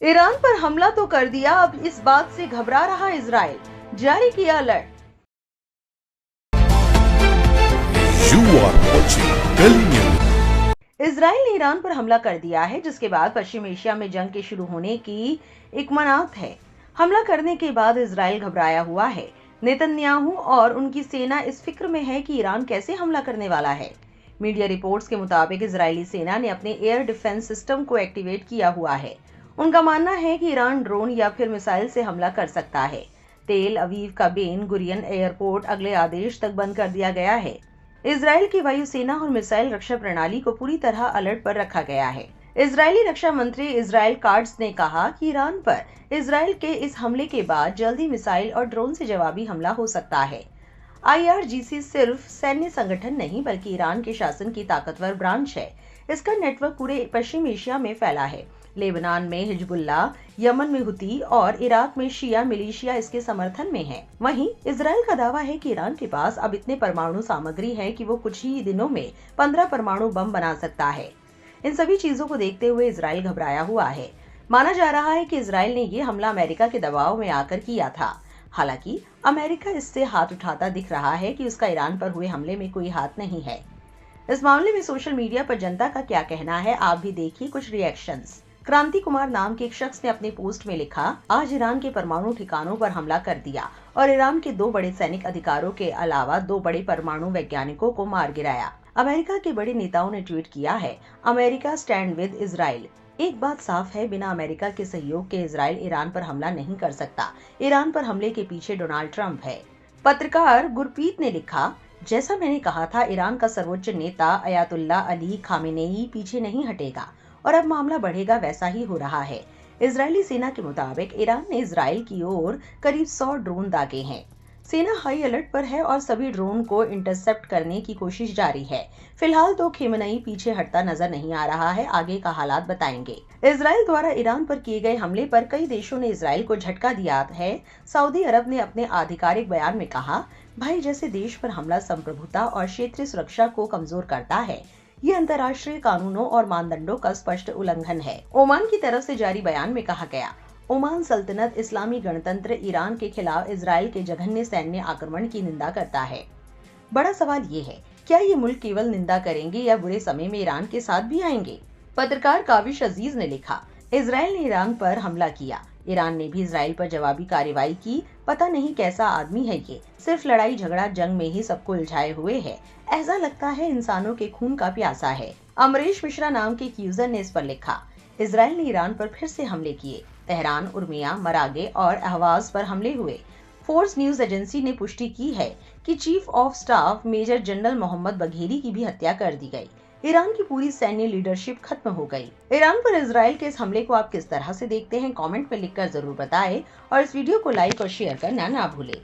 Iran पर हमला तो कर दिया, अब इस बात से घबरा रहा इजराइल, जारी किया अलर्ट। इजराइल ने ईरान पर हमला कर दिया है, जिसके बाद पश्चिम एशिया में जंग के शुरू होने की एक मनात है। हमला करने के बाद इजराइल घबराया हुआ है। नेतन्याहू और उनकी सेना इस फिक्र में है कि ईरान कैसे हमला करने वाला है। मीडिया रिपोर्ट्स के मुताबिक इजरायली सेना ने अपने एयर डिफेंस सिस्टम को एक्टिवेट किया हुआ है। उनका मानना है कि ईरान ड्रोन या फिर मिसाइल से हमला कर सकता है। तेल अवीव का बेन गुरियन एयरपोर्ट अगले आदेश तक बंद कर दिया गया है। इजराइल की वायुसेना और मिसाइल रक्षा प्रणाली को पूरी तरह अलर्ट पर रखा गया है। इजरायली रक्षा मंत्री इजराइल काट्ज ने कहा कि ईरान पर इजराइल के इस हमले के बाद जल्दी मिसाइल और ड्रोन से जवाबी हमला हो सकता है। IRGC सिर्फ सैन्य संगठन नहीं बल्कि ईरान के शासन की ताकतवर ब्रांच है। इसका नेटवर्क पूरे पश्चिम एशिया में फैला है। लेबनान में हिजबुल्लाह, यमन में हुती और इराक में शिया मिलिशिया इसके समर्थन में है। वहीं इजराइल का दावा है कि ईरान के पास अब इतने परमाणु सामग्री है कि वो कुछ ही दिनों में 15 परमाणु बम बना सकता है। इन सभी चीजों को देखते हुए इजराइल घबराया हुआ है। माना जा रहा है कि इजराइल ने ये हमला अमेरिका के दबाव में आकर किया था। हालांकि अमेरिका इससे हाथ उठाता दिख रहा है कि उसका ईरान पर हुए हमले में कोई हाथ नहीं है। इस मामले में सोशल मीडिया पर जनता का क्या कहना है, आप भी देखिए कुछ रिएक्शंस। क्रांति कुमार नाम के एक शख्स ने अपने पोस्ट में लिखा, आज ईरान के परमाणु ठिकानों पर हमला कर दिया और ईरान के 2 बड़े सैनिक अधिकारों के अलावा 2 बड़े परमाणु वैज्ञानिकों को मार गिराया। अमेरिका के बड़े नेताओं ने ट्वीट किया है, अमेरिका स्टैंड विद इजराइल। एक बात साफ है, बिना अमेरिका के सहयोग के इजराइल ईरान पर हमला नहीं कर सकता। ईरान पर हमले के पीछे डोनाल्ड ट्रंप है। पत्रकार गुरप्रीत ने लिखा, जैसा मैंने कहा था, ईरान का सर्वोच्च नेता अयातुल्ला अली खामेनेई पीछे नहीं हटेगा और अब मामला बढ़ेगा, वैसा ही हो रहा है। इजरायली सेना के मुताबिक ईरान ने इजराइल की ओर करीब 100 ड्रोन दागे हैं। सेना हाई अलर्ट पर है और सभी ड्रोन को इंटरसेप्ट करने की कोशिश जारी है। फिलहाल तो खेमनेई पीछे हटता नजर नहीं आ रहा है, आगे का हालात बताएंगे। इजराइल द्वारा ईरान पर किए गए हमले पर कई देशों ने इजराइल को झटका दिया है। सऊदी अरब ने अपने आधिकारिक बयान में कहा, भाई जैसे देश पर हमला संप्रभुता और क्षेत्रीय सुरक्षा को कमजोर करता है। ये अंतर्राष्ट्रीय कानूनों और मानदंडों का स्पष्ट उल्लंघन है। ओमान की तरफ से जारी बयान में कहा गया, ओमान सल्तनत इस्लामी गणतंत्र ईरान के खिलाफ इजराइल के जघन्य सैन्य आक्रमण की निंदा करता है। बड़ा सवाल ये है, क्या ये मुल्क केवल निंदा करेंगे या बुरे समय में ईरान के साथ भी आएंगे? पत्रकार काविश अजीज ने लिखा, इजराइल ने ईरान पर हमला किया, ईरान ने भी इजराइल पर जवाबी कार्रवाई की। पता नहीं कैसा आदमी है ये, सिर्फ लड़ाई झगड़ा जंग में ही सबको उलझाए हुए है। ऐसा लगता है इंसानों के खून का प्यासा है। अमरीश मिश्रा नाम के एक यूजर ने इस पर लिखा, इजराइल ने ईरान पर फिर से हमले किए। तेहरान, उर्मिया, मरागे और अहवाज पर हमले हुए। फोर्स न्यूज एजेंसी ने पुष्टि की है कि chief of staff major general Mohammad Bagheri की भी हत्या कर दी गई। ईरान की पूरी सैन्य लीडरशिप खत्म हो गई। ईरान पर इजराइल के इस हमले को आप किस तरह से देखते हैं, कमेंट में लिखकर जरूर बताएं और इस वीडियो को लाइक और शेयर करना ना भूलें।